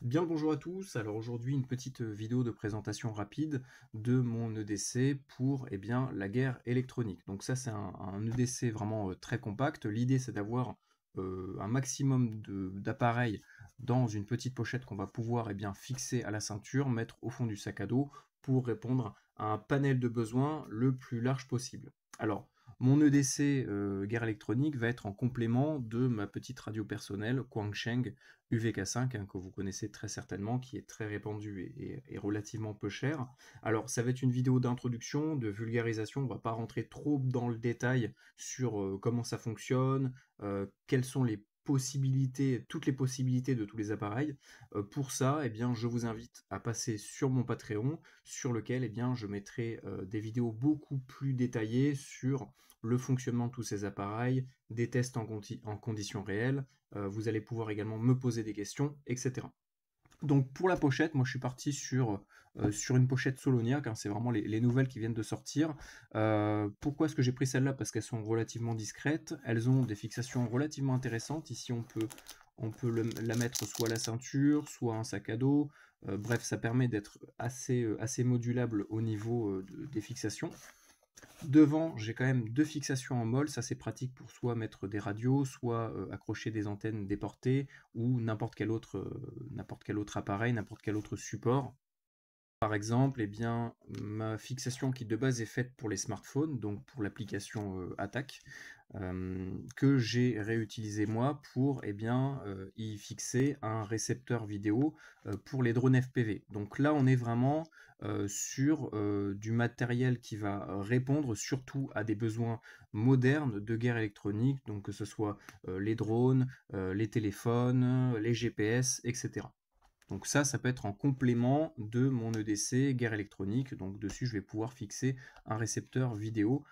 Bien le bonjour à tous, alors aujourd'hui une petite vidéo de présentation rapide de mon EDC pour la guerre électronique. Donc ça c'est un EDC vraiment très compact. L'idée c'est d'avoir un maximum d'appareils dans une petite pochette qu'on va pouvoir fixer à la ceinture, mettre au fond du sac à dos pour répondre à un panel de besoins le plus large possible. Alors mon EDC guerre électronique va être en complément de ma petite radio personnelle Quansheng UVK5, que vous connaissez très certainement, qui est très répandu et relativement peu cher. Alors, ça va être une vidéo d'introduction, de vulgarisation, on ne va pas rentrer trop dans le détail sur comment ça fonctionne, quelles sont les possibilités, toutes les possibilités de tous les appareils. Pour ça, je vous invite à passer sur mon Patreon, sur lequel je mettrai des vidéos beaucoup plus détaillées sur le fonctionnement de tous ces appareils, des tests en conditions réelles, vous allez pouvoir également me poser des questions, etc. Donc pour la pochette, moi je suis parti sur une pochette Soloniac, c'est vraiment les nouvelles qui viennent de sortir. Pourquoi est-ce que j'ai pris celle-là? Parce qu'elles sont relativement discrètes, elles ont des fixations relativement intéressantes. Ici on peut la mettre soit à la ceinture, soit à un sac à dos. Bref, ça permet d'être assez modulable au niveau des fixations. Devant, j'ai quand même deux fixations en mol, ça c'est pratique pour soit mettre des radios, soit accrocher des antennes déportées ou n'importe quel autre appareil, n'importe quel autre support. Par exemple, ma fixation qui de base est faite pour les smartphones, donc pour l'application Attack, que j'ai réutilisé moi pour y fixer un récepteur vidéo pour les drones FPV. Donc là, on est vraiment sur du matériel qui va répondre surtout à des besoins modernes de guerre électronique, donc que ce soit les drones, les téléphones, les GPS, etc. Donc ça peut être en complément de mon EDC guerre électronique. Donc dessus, je vais pouvoir fixer un récepteur vidéo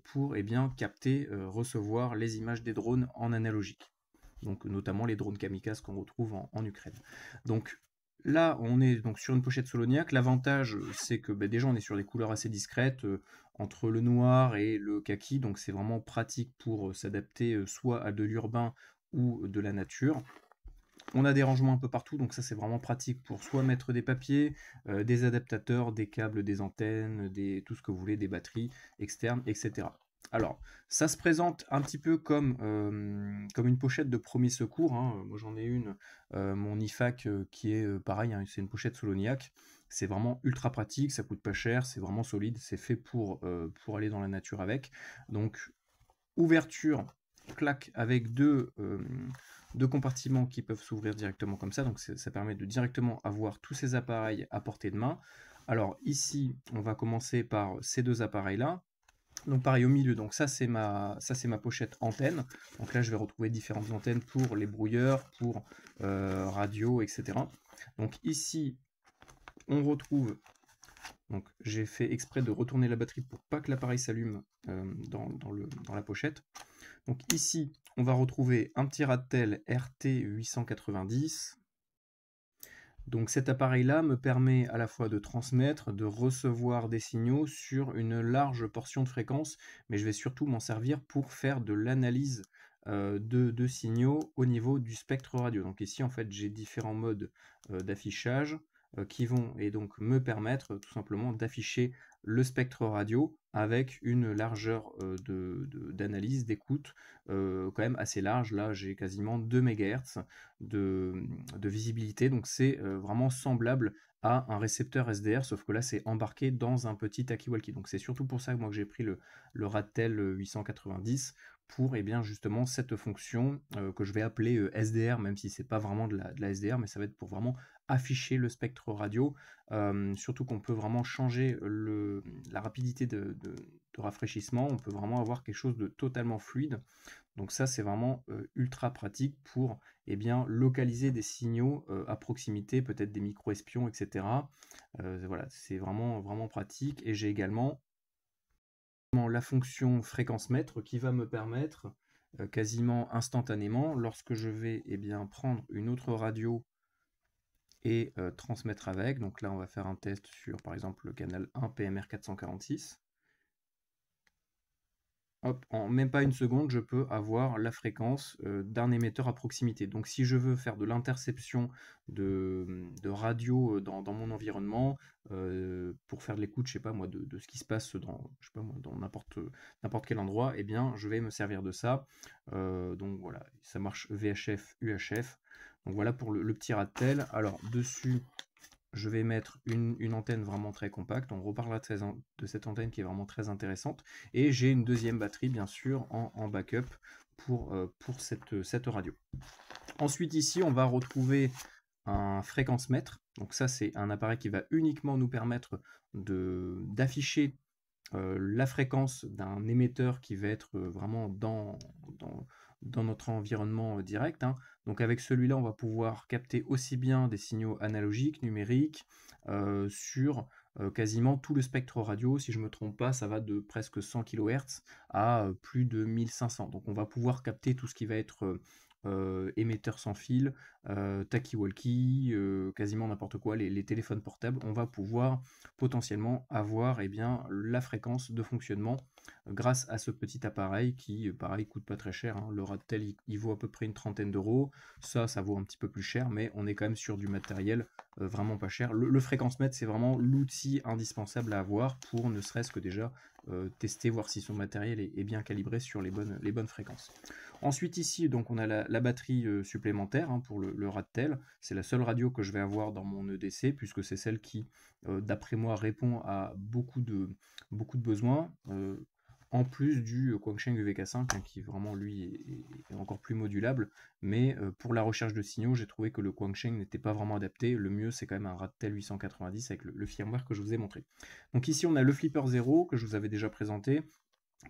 pour capter, recevoir les images des drones en analogique. Donc notamment les drones kamikazes qu'on retrouve en Ukraine. Donc là, on est donc sur une pochette Soloniac. L'avantage, c'est que déjà on est sur des couleurs assez discrètes, entre le noir et le kaki. Donc c'est vraiment pratique pour s'adapter soit à de l'urbain ou de la nature. On a des rangements un peu partout, donc ça c'est vraiment pratique pour soit mettre des papiers, des adaptateurs, des câbles, des antennes, tout ce que vous voulez, des batteries externes, etc. Alors, ça se présente un petit peu comme une pochette de premier secours. Moi j'en ai une, mon IFAK, qui est pareil, c'est une pochette Soloniac. C'est vraiment ultra pratique, ça coûte pas cher, c'est vraiment solide, c'est fait pour aller dans la nature avec. Donc, ouverture, clac, avec deux compartiments qui peuvent s'ouvrir directement comme ça, donc ça permet de directement avoir tous ces appareils à portée de main. Alors ici, on va commencer par ces deux appareils-là. Donc pareil au milieu, donc ça c'est ma pochette antenne. Donc là je vais retrouver différentes antennes pour les brouilleurs, pour radio, etc. Donc ici on retrouve, donc j'ai fait exprès de retourner la batterie pour pas que l'appareil s'allume dans la pochette. Donc ici, on va retrouver un petit Radtel RT890. Donc cet appareil-là me permet à la fois de transmettre, de recevoir des signaux sur une large portion de fréquence, mais je vais surtout m'en servir pour faire de l'analyse de signaux au niveau du spectre radio. Donc ici, en fait, j'ai différents modes d'affichage qui vont et donc me permettre tout simplement d'afficher le spectre radio avec une largeur d'analyse, d'écoute quand même assez large. Là, j'ai quasiment 2 MHz de visibilité, donc c'est vraiment semblable à un récepteur SDR, sauf que là c'est embarqué dans un petit talkie-walkie. Donc c'est surtout pour ça que moi que j'ai pris le Radtel 890 pour justement cette fonction que je vais appeler SDR, même si c'est pas vraiment de la SDR, mais ça va être pour vraiment afficher le spectre radio. Surtout qu'on peut vraiment changer la rapidité de rafraîchissement, on peut vraiment avoir quelque chose de totalement fluide. Donc ça c'est vraiment ultra pratique pour localiser des signaux à proximité, peut-être des micro-espions, etc. Voilà, c'est vraiment, vraiment pratique. Et j'ai également la fonction fréquence mètre qui va me permettre quasiment instantanément, lorsque je vais prendre une autre radio et transmettre avec. Donc là, on va faire un test sur, par exemple, le canal 1 PMR 446. hop, en même pas une seconde, je peux avoir la fréquence d'un émetteur à proximité. Donc si je veux faire de l'interception de radio dans mon environnement, pour faire de l'écoute, je sais pas moi, de ce qui se passe dans, je sais pas moi, dans n'importe quel endroit, eh bien je vais me servir de ça. Donc voilà, ça marche VHF, UHF. Donc voilà pour le petit Radtel. Alors dessus, je vais mettre une antenne vraiment très compacte. On reparlera de cette antenne qui est vraiment très intéressante. Et j'ai une deuxième batterie, bien sûr, en backup pour cette radio. Ensuite, ici, on va retrouver un fréquence mètre. Donc ça, c'est un appareil qui va uniquement nous permettre d'afficher la fréquence d'un émetteur qui va être vraiment dans notre environnement direct, hein. Donc avec celui-là, on va pouvoir capter aussi bien des signaux analogiques, numériques, sur quasiment tout le spectre radio. Si je ne me trompe pas, ça va de presque 100 kHz à plus de 1500. Donc on va pouvoir capter tout ce qui va être émetteur sans fil, talkie-walkie, quasiment n'importe quoi, les téléphones portables. On va pouvoir potentiellement avoir bien, la fréquence de fonctionnement grâce à ce petit appareil qui, pareil, coûte pas très cher, hein. Le Radtel, il vaut à peu près une trentaine d'euros. Ça vaut un petit peu plus cher, mais on est quand même sur du matériel vraiment pas cher. Le fréquence mètre, c'est vraiment l'outil indispensable à avoir pour ne serait-ce que déjà tester, voir si son matériel est bien calibré sur les bonnes fréquences. Ensuite ici, donc on a la batterie supplémentaire, hein, pour le Radtel. C'est la seule radio que je vais avoir dans mon EDC, puisque c'est celle qui, d'après moi, répond à beaucoup de besoins, en plus du Quansheng UVK5, hein, qui vraiment lui est encore plus modulable. Mais pour la recherche de signaux, j'ai trouvé que le Quansheng n'était pas vraiment adapté. Le mieux, c'est quand même un Radtel 890 avec le firmware que je vous ai montré. Donc ici, on a le Flipper 0 que je vous avais déjà présenté,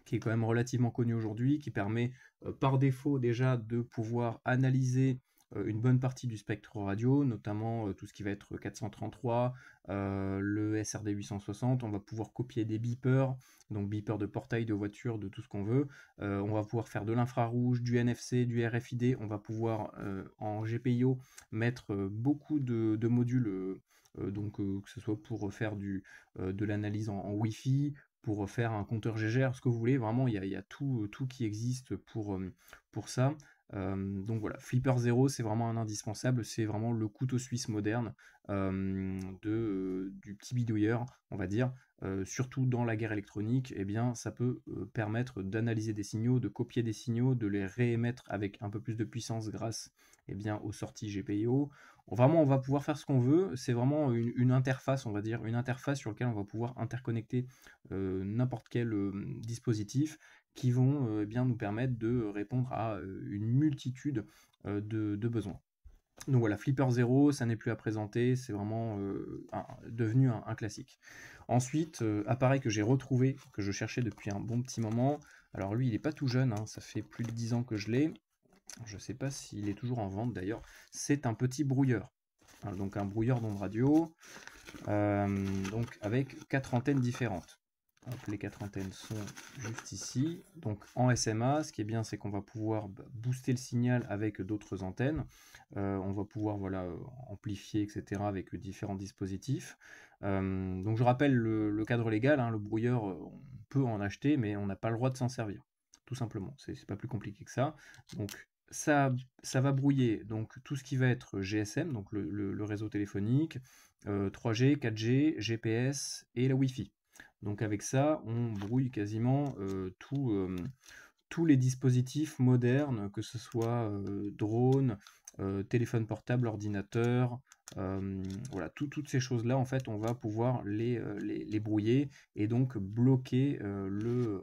qui est quand même relativement connu aujourd'hui, qui permet par défaut déjà de pouvoir analyser une bonne partie du spectre radio, notamment tout ce qui va être 433, le SRD 860. On va pouvoir copier des beepers, donc beepers de portail de voiture, de tout ce qu'on veut. On va pouvoir faire de l'infrarouge, du NFC, du RFID. On va pouvoir en GPIO mettre beaucoup de modules, donc que ce soit pour faire de l'analyse en Wi-Fi, pour faire un compteur GGR, ce que vous voulez. Vraiment, il y a tout qui existe pour ça. Donc voilà, Flipper 0, c'est vraiment un indispensable. C'est vraiment le couteau suisse moderne du petit bidouilleur, on va dire. Surtout dans la guerre électronique, eh bien, ça peut permettre d'analyser des signaux, de copier des signaux, de les réémettre avec un peu plus de puissance grâce, bien, aux sorties GPIO. Vraiment, on va pouvoir faire ce qu'on veut. C'est vraiment une interface, on va dire, une interface sur laquelle on va pouvoir interconnecter n'importe quel dispositif qui vont bien nous permettre de répondre à une multitude de besoins. Donc voilà, Flipper 0, ça n'est plus à présenter, c'est vraiment devenu un classique. Ensuite, appareil que j'ai retrouvé, que je cherchais depuis un bon petit moment. Alors lui, il n'est pas tout jeune, hein, ça fait plus de 10 ans que je l'ai. Je ne sais pas s'il est toujours en vente d'ailleurs. C'est un petit brouilleur. Donc un brouilleur d'onde radio, donc avec 4 antennes différentes. Hop, les 4 antennes sont juste ici. Donc en SMA, ce qui est bien, c'est qu'on va pouvoir booster le signal avec d'autres antennes. On va pouvoir amplifier, etc. avec différents dispositifs. Donc je rappelle le cadre légal, hein, le brouilleur, on peut en acheter, mais on n'a pas le droit de s'en servir. Tout simplement, c'est pas plus compliqué que ça. Donc ça va brouiller donc tout ce qui va être GSM, donc le réseau téléphonique, 3G, 4G, GPS et la Wi-Fi. Donc avec ça, on brouille quasiment tous les dispositifs modernes, que ce soit drone, téléphone portable, ordinateur, voilà, toutes ces choses-là, en fait, on va pouvoir les brouiller et donc bloquer,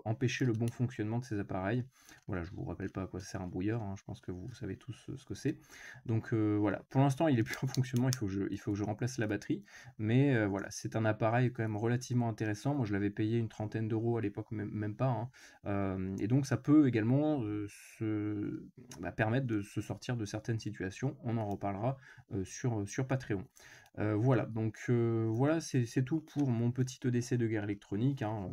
empêcher le bon fonctionnement de ces appareils. Voilà, je ne vous rappelle pas à quoi ça sert un brouilleur, hein, je pense que vous savez tous ce que c'est. Donc voilà, pour l'instant, il est plus en fonctionnement, il faut que je remplace la batterie, mais voilà, c'est un appareil quand même relativement intéressant. Moi, je l'avais payé une trentaine d'euros à l'époque, même pas, hein. Et donc, ça peut également permettre de se sortir de certaines situations. On en reparlera sur Patreon. Voilà, donc voilà, c'est tout pour mon petit EDC de guerre électronique, hein.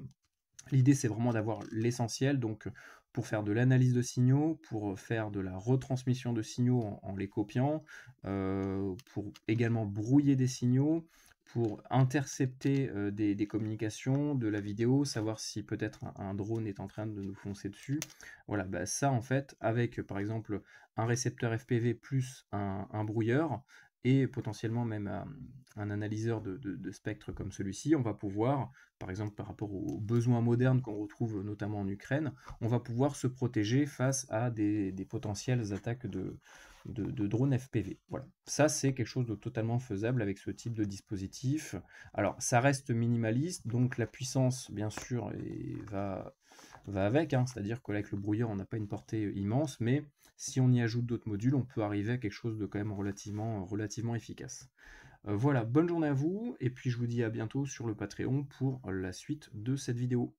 L'idée, c'est vraiment d'avoir l'essentiel, donc pour faire de l'analyse de signaux, pour faire de la retransmission de signaux en les copiant, pour également brouiller des signaux, pour intercepter des communications, de la vidéo, savoir si peut-être un drone est en train de nous foncer dessus. Voilà, bah, ça en fait, avec par exemple un récepteur FPV plus un brouilleur et potentiellement même un analyseur de spectre comme celui-ci, on va pouvoir, par exemple par rapport aux besoins modernes qu'on retrouve notamment en Ukraine, on va pouvoir se protéger face à des potentielles attaques de drones FPV. Voilà. Ça, c'est quelque chose de totalement faisable avec ce type de dispositif. Alors, ça reste minimaliste, donc la puissance, bien sûr, va avec, hein, c'est-à-dire qu'avec le brouilleur, on n'a pas une portée immense, mais si on y ajoute d'autres modules, on peut arriver à quelque chose de quand même relativement efficace. Voilà, bonne journée à vous, et puis je vous dis à bientôt sur le Patreon pour la suite de cette vidéo.